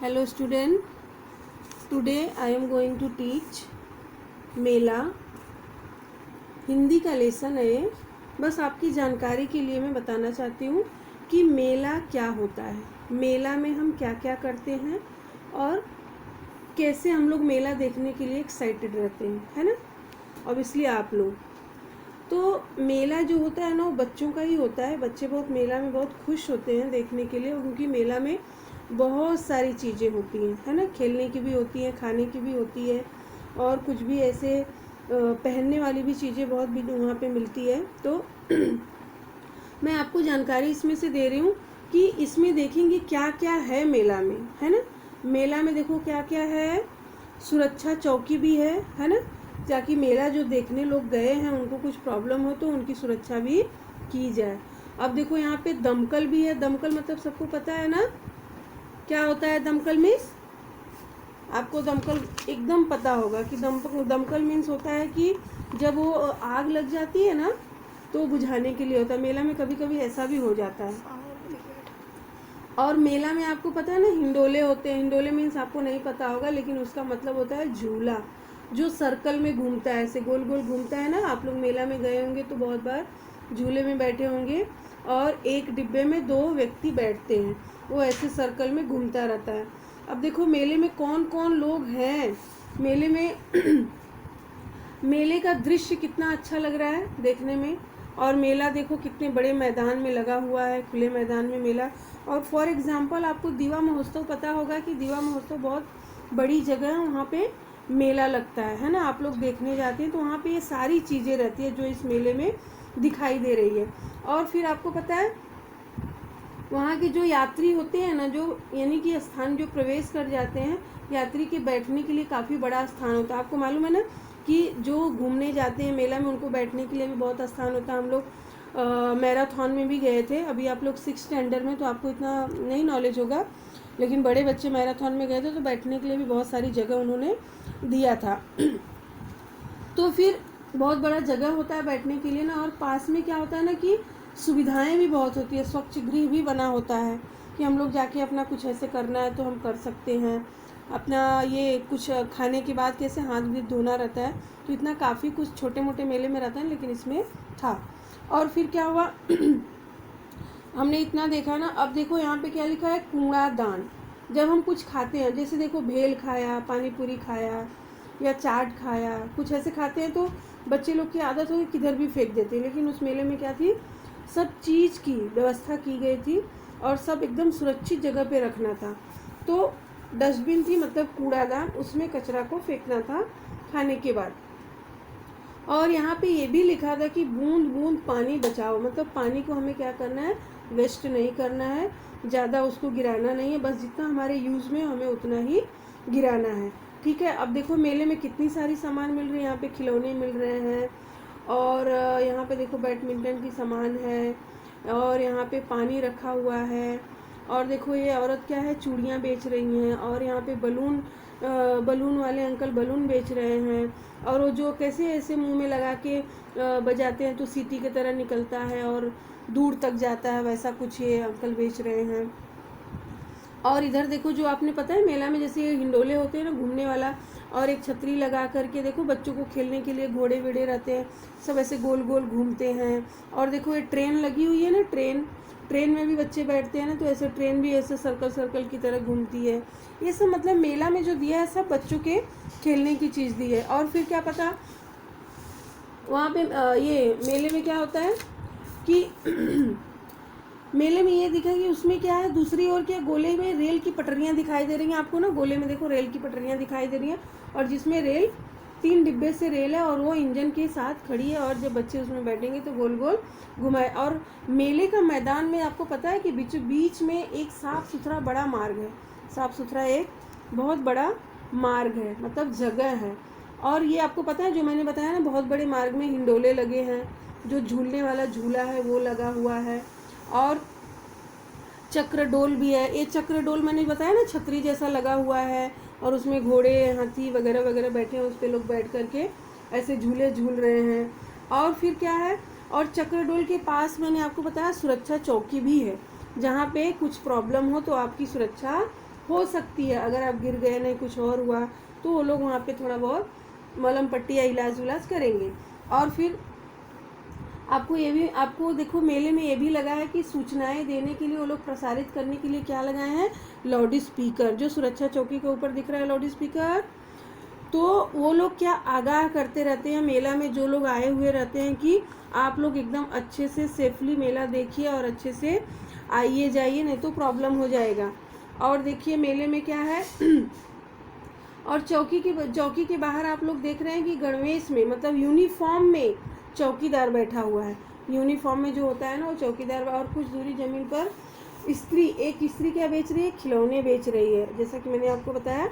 Hello student, today I am going to teach मेला। हिंदी का lesson है। बस आपकी जानकारी के लिए मैं बताना चाहती हूँ कि मेला क्या होता है, मेला में हम क्या क्या करते हैं और कैसे हम लोग मेला देखने के लिए एक्साइटेड रहते हैं, है ना। ऑब्वियसली आप लोग तो मेला जो होता है ना वो बच्चों का ही होता है। बच्चे बहुत मेला में बहुत खुश होते हैं देखने के लिए, क्योंकि मेला में बहुत सारी चीज़ें होती हैं, है ना। खेलने की भी होती हैं, खाने की भी होती है, और कुछ भी ऐसे पहनने वाली भी चीज़ें बहुत भी वहाँ पे मिलती है। तो मैं आपको जानकारी इसमें से दे रही हूँ कि इसमें देखेंगे क्या क्या है मेला में, है ना। मेला में देखो क्या क्या है। सुरक्षा चौकी भी है ना, ताकि मेला जो देखने लोग गए हैं उनको कुछ प्रॉब्लम हो तो उनकी सुरक्षा भी की जाए। अब देखो यहाँ पे दमकल भी है। दमकल मतलब सबको पता है ना क्या होता है दमकल मीन्स। आपको दमकल एकदम पता होगा कि दमकल मीन्स होता है कि जब वो आग लग जाती है ना तो बुझाने के लिए होता है। मेला में कभी कभी ऐसा भी हो जाता है। और मेला में आपको पता है ना हिंडोले होते हैं। हिंडोले मीन्स आपको नहीं पता होगा, लेकिन उसका मतलब होता है झूला जो सर्कल में घूमता है, ऐसे गोल गोल घूमता है ना। आप लोग मेला में गए होंगे तो बहुत बार झूले में बैठे होंगे, और एक डिब्बे में 2 व्यक्ति बैठते हैं, वो ऐसे सर्कल में घूमता रहता है। अब देखो मेले में कौन कौन लोग हैं मेले में। मेले का दृश्य कितना अच्छा लग रहा है देखने में। और मेला देखो कितने बड़े मैदान में लगा हुआ है, खुले मैदान में मेला। और फॉर एग्जांपल आपको दीवा महोत्सव पता होगा कि दीवा महोत्सव बहुत बड़ी जगह है, वहाँ पे मेला लगता है ना। आप लोग देखने जाते हैं तो वहाँ पे ये सारी चीज़ें रहती है जो इस मेले में दिखाई दे रही है। और फिर आपको पता है वहाँ के जो यात्री होते हैं ना, जो यानी कि स्थान जो प्रवेश कर जाते हैं, यात्री के बैठने के लिए काफ़ी बड़ा स्थान होता है। आपको मालूम है ना कि जो घूमने जाते हैं मेला में उनको बैठने के लिए भी बहुत स्थान होता है। हम लोग मैराथन में भी गए थे। अभी आप लोग 6th स्टैंडर्ड में तो आपको इतना नहीं नॉलेज होगा, लेकिन बड़े बच्चे मैराथन में गए थे तो बैठने के लिए भी बहुत सारी जगह उन्होंने दिया था। तो फिर बहुत बड़ा जगह होता है बैठने के लिए ना। और पास में क्या होता है ना कि सुविधाएं भी बहुत होती है। स्वच्छ गृह भी बना होता है कि हम लोग जाके अपना कुछ ऐसे करना है तो हम कर सकते हैं। अपना ये कुछ खाने के बाद कैसे हाथ भी धोना रहता है, तो इतना काफ़ी कुछ छोटे मोटे मेले में रहता है, लेकिन इसमें था। और फिर क्या हुआ हमने इतना देखा ना। अब देखो यहाँ पे क्या लिखा है, कूड़ादान। जब हम कुछ खाते हैं, जैसे देखो भेल खाया, पानी पूरी खाया या चाट खाया, कुछ ऐसे खाते हैं तो बच्चे लोग की आदत होगी किधर भी फेंक देते हैं। लेकिन उस मेले में क्या थी, सब चीज़ की व्यवस्था की गई थी और सब एकदम सुरक्षित जगह पे रखना था। तो डस्टबिन थी, मतलब कूड़ादान, उसमें कचरा को फेंकना था खाने के बाद। और यहाँ पे ये भी लिखा था कि बूंद बूंद पानी बचाओ, मतलब पानी को हमें क्या करना है, वेस्ट नहीं करना है, ज़्यादा उसको गिराना नहीं है, बस जितना हमारे यूज़ में हमें उतना ही गिराना है, ठीक है। अब देखो मेले में कितनी सारी सामान मिल रही है। यहाँ पे खिलौने मिल रहे हैं, और यहाँ पे देखो बैडमिंटन की सामान है, और यहाँ पे पानी रखा हुआ है। और देखो ये औरत क्या है, चूड़ियाँ बेच रही हैं। और यहाँ पे बलून वाले अंकल बलून बेच रहे हैं। और वो जो कैसे ऐसे मुंह में लगा के बजाते हैं तो सीटी की तरह निकलता है और दूर तक जाता है, वैसा कुछ ये अंकल बेच रहे हैं। और इधर देखो जो आपने पता है मेला में जैसे हिंडोले होते हैं ना घूमने वाला, और एक छतरी लगा करके देखो बच्चों को खेलने के लिए घोड़े वेड़े रहते हैं, सब ऐसे गोल गोल घूमते हैं। और देखो ये ट्रेन लगी हुई है ना, ट्रेन में भी बच्चे बैठते हैं ना, तो ऐसे ट्रेन भी ऐसे सर्कल सर्कल की तरह घूमती है। ये सब मतलब मेला में जो दिया है सब बच्चों के खेलने की चीज़ दी है। और फिर क्या पता वहाँ पे ये मेले में क्या होता है कि मेले में ये दिखा कि उसमें क्या है, दूसरी ओर क्या गोले में रेल की पटरियाँ दिखाई दे रही हैं आपको ना। गोले में देखो रेल की पटरियाँ दिखाई दे रही हैं, और जिसमें रेल 3 डिब्बे से रेल है और वो इंजन के साथ खड़ी है, और जब बच्चे उसमें बैठेंगे तो गोल गोल घुमाए। और मेले का मैदान में आपको पता है कि बीचों बीच में एक साफ़ सुथरा बड़ा मार्ग है। साफ़ सुथरा एक बहुत बड़ा मार्ग है, मतलब जगह है। और ये आपको पता है जो मैंने बताया ना, बहुत बड़े मार्ग में हिंडोले लगे हैं, जो झूलने वाला झूला है वो लगा हुआ है। और चक्रडोल भी है। ये चक्रडोल मैंने बताया ना छतरी जैसा लगा हुआ है, और उसमें घोड़े हाथी वगैरह वगैरह बैठे हैं, उस पर लोग बैठ करके ऐसे झूले झूल रहे हैं। और फिर क्या है, और चक्रडोल के पास मैंने आपको बताया सुरक्षा चौकी भी है, जहाँ पे कुछ प्रॉब्लम हो तो आपकी सुरक्षा हो सकती है अगर आप गिर गए, नहीं कुछ और हुआ, तो वो लोग वहाँ पे थोड़ा बहुत मलहम पट्टी या इलाज विलाज करेंगे। और फिर आपको देखो मेले में ये भी लगा है कि सूचनाएं देने के लिए वो लोग प्रसारित करने के लिए क्या लगाए हैं, लाउड स्पीकर। जो सुरक्षा चौकी के ऊपर दिख रहा है लाउड स्पीकर, तो वो लोग क्या आगाह करते रहते हैं मेला में जो लोग आए हुए रहते हैं कि आप लोग एकदम अच्छे से सेफली मेला देखिए और अच्छे से आइए जाइए, नहीं तो प्रॉब्लम हो जाएगा। और देखिए मेले में क्या है और चौकी के बाहर आप लोग देख रहे हैं कि गणवेश में, मतलब यूनिफॉर्म में चौकीदार बैठा हुआ है। यूनिफॉर्म में जो होता है ना वो चौकीदार। और कुछ दूरी जमीन पर एक स्त्री क्या बेच रही है, खिलौने बेच रही है। जैसा कि मैंने आपको बताया,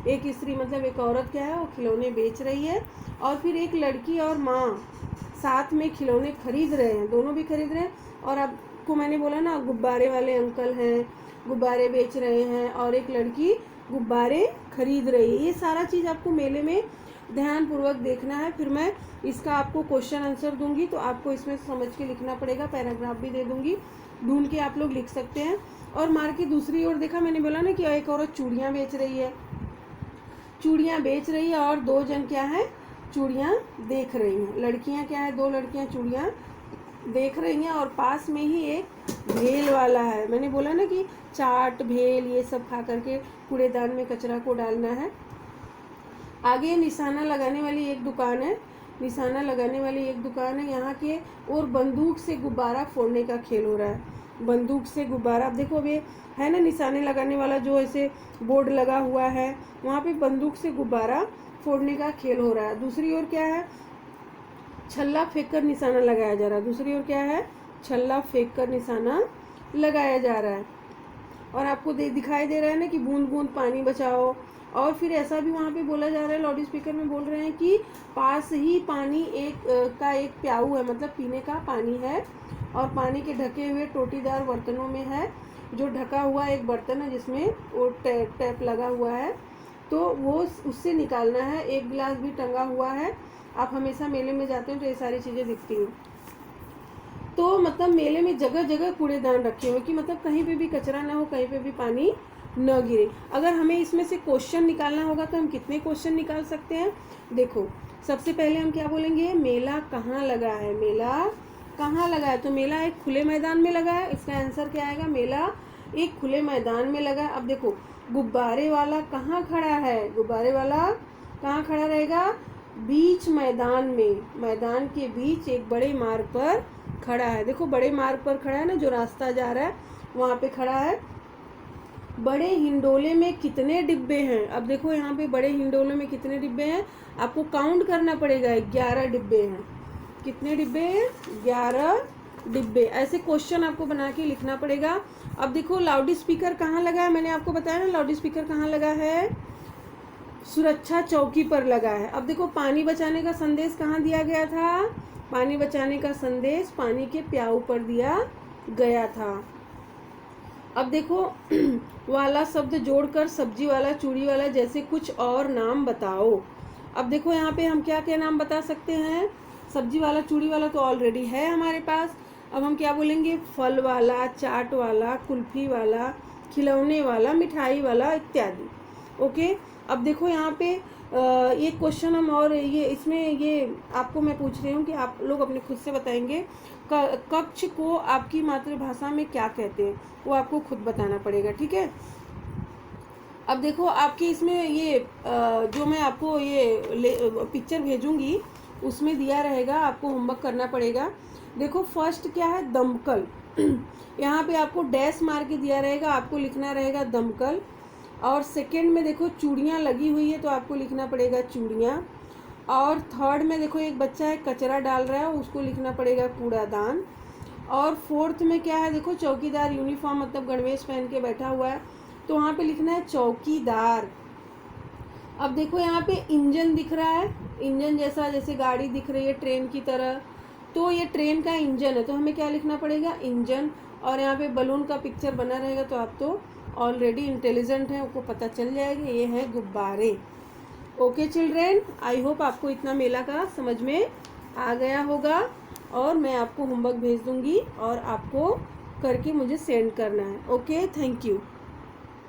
एक स्त्री मतलब एक औरत क्या है, वो खिलौने बेच रही है। और फिर एक लड़की और माँ साथ में खिलौने खरीद रहे हैं, दोनों भी खरीद रहे हैं। और आपको मैंने बोला ना गुब्बारे वाले अंकल हैं, गुब्बारे बेच रहे हैं, और एक लड़की गुब्बारे खरीद रही है। ये सारा चीज़ आपको मेले में ध्यानपूर्वक देखना है। फिर मैं इसका आपको क्वेश्चन आंसर दूंगी, तो आपको इसमें समझ के लिखना पड़ेगा। पैराग्राफ भी दे दूंगी, ढूंढ के आप लोग लिख सकते हैं। और मार के दूसरी ओर देखा, मैंने बोला ना कि एक औरत चूड़ियाँ बेच रही है, चूड़ियाँ बेच रही है, और दो जन क्या है, चूड़ियाँ देख रही हैं। लड़कियाँ क्या है, दो लड़कियाँ चूड़ियाँ देख रही हैं। और पास में ही एक भेल वाला है। मैंने बोला ना कि चाट भेल ये सब खा करके कूड़ेदान में कचरा को डालना है। आगे निशाना लगाने वाली एक दुकान है, निशाना लगाने वाली एक दुकान है यहाँ के। और बंदूक से गुब्बारा फोड़ने का खेल हो रहा है। बंदूक से गुब्बारा, आप देखो अभी है ना निशाने लगाने वाला जो ऐसे बोर्ड लगा हुआ है, वहाँ पे बंदूक से गुब्बारा फोड़ने का खेल हो रहा है। दूसरी ओर क्या है, छल्ला फेंक कर निशाना लगाया जा रहा है। दूसरी ओर क्या है, छल्ला फेंक कर निशाना लगाया जा रहा है। और आपको दिखाई दे रहा है ना कि बूंद बूंद पानी बचाओ। और फिर ऐसा भी वहाँ पे बोला जा रहा है, लाउड स्पीकर में बोल रहे हैं कि पास ही पानी एक प्याऊ है, मतलब पीने का पानी है, और पानी के ढके हुए टोटीदार बर्तनों में है। जो ढका हुआ एक बर्तन है जिसमें वो टैप लगा हुआ है, तो वो उससे निकालना है। एक गिलास भी टंगा हुआ है। आप हमेशा मेले में जाते हैं तो ये सारी चीज़ें दिखती हैं। तो मतलब मेले में जगह जगह कूड़ेदान रखे हुए कि मतलब कहीं पे भी कचरा ना हो, कहीं पे भी पानी न गिरे। अगर हमें इसमें से क्वेश्चन निकालना होगा तो हम कितने क्वेश्चन निकाल सकते हैं। देखो सबसे पहले हम क्या बोलेंगे, मेला कहाँ लगा है, मेला कहाँ लगा है। तो मेला एक खुले मैदान में लगा है, इसका आंसर क्या आएगा, मेला एक खुले मैदान में लगा है। अब देखो गुब्बारे वाला कहाँ खड़ा है, गुब्बारे वाला कहाँ खड़ा रहेगा, बीच मैदान में, मैदान के बीच एक बड़े मार्ग पर खड़ा है। देखो बड़े मार्ग पर खड़ा है ना, जो रास्ता जा रहा है वहाँ पे खड़ा है। बड़े हिंडोले में कितने डिब्बे हैं, अब देखो यहाँ पे बड़े हिंडोले में कितने डिब्बे हैं, आपको काउंट करना पड़ेगा। 11 डिब्बे हैं। कितने डिब्बे हैं, 11 डिब्बे। ऐसे क्वेश्चन आपको बना के लिखना पड़ेगा। अब देखो लाउड स्पीकर कहाँ लगा है, मैंने आपको बताया ना लाउड स्पीकर कहाँ लगा है, सुरक्षा चौकी पर लगा है। अब देखो पानी बचाने का संदेश कहाँ दिया गया था, पानी बचाने का संदेश पानी के प्याऊ पर दिया गया था। अब देखो वाला शब्द जोड़कर सब्जी वाला, चूड़ी वाला जैसे कुछ और नाम बताओ। अब देखो यहाँ पे हम क्या क्या नाम बता सकते हैं, सब्जी वाला चूड़ी वाला तो ऑलरेडी है हमारे पास। अब हम क्या बोलेंगे, फल वाला, चाट वाला, कुल्फी वाला, खिलौने वाला, मिठाई वाला इत्यादि। ओके। अब देखो यहाँ पे ये क्वेश्चन हम और ये इसमें ये आपको मैं पूछ रही हूँ कि आप लोग अपने खुद से बताएंगे कक्ष को आपकी मातृभाषा में क्या कहते हैं, वो आपको खुद बताना पड़ेगा। ठीक है। अब देखो आपके इसमें ये जो मैं आपको ये पिक्चर भेजूंगी उसमें दिया रहेगा, आपको होमवर्क करना पड़ेगा। देखो फर्स्ट क्या है, दमकल। यहाँ पे आपको डैश मार के दिया रहेगा, आपको लिखना रहेगा दमकल। और सेकंड में देखो चूड़ियाँ लगी हुई है तो आपको लिखना पड़ेगा चूड़ियाँ। और थर्ड में देखो एक बच्चा है कचरा डाल रहा है, उसको लिखना पड़ेगा कूड़ादान। और फोर्थ में क्या है, देखो चौकीदार यूनिफॉर्म मतलब गणवेश पहन के बैठा हुआ है, तो वहाँ पे लिखना है चौकीदार। अब देखो यहाँ पे इंजन दिख रहा है, इंजन जैसा, जैसे गाड़ी दिख रही है ट्रेन की तरह, तो ये ट्रेन का इंजन है, तो हमें क्या लिखना पड़ेगा, इंजन। और यहाँ पे बलून का पिक्चर बना रहेगा, तो आप तो ऑलरेडी इंटेलिजेंट हैं, आपको पता चल जाएगा ये है गुब्बारे। ओके चिल्ड्रेन, आई होप आपको इतना मेला का समझ में आ गया होगा। और मैं आपको होमवर्क भेज दूंगी और आपको करके मुझे सेंड करना है। Okay, thank you.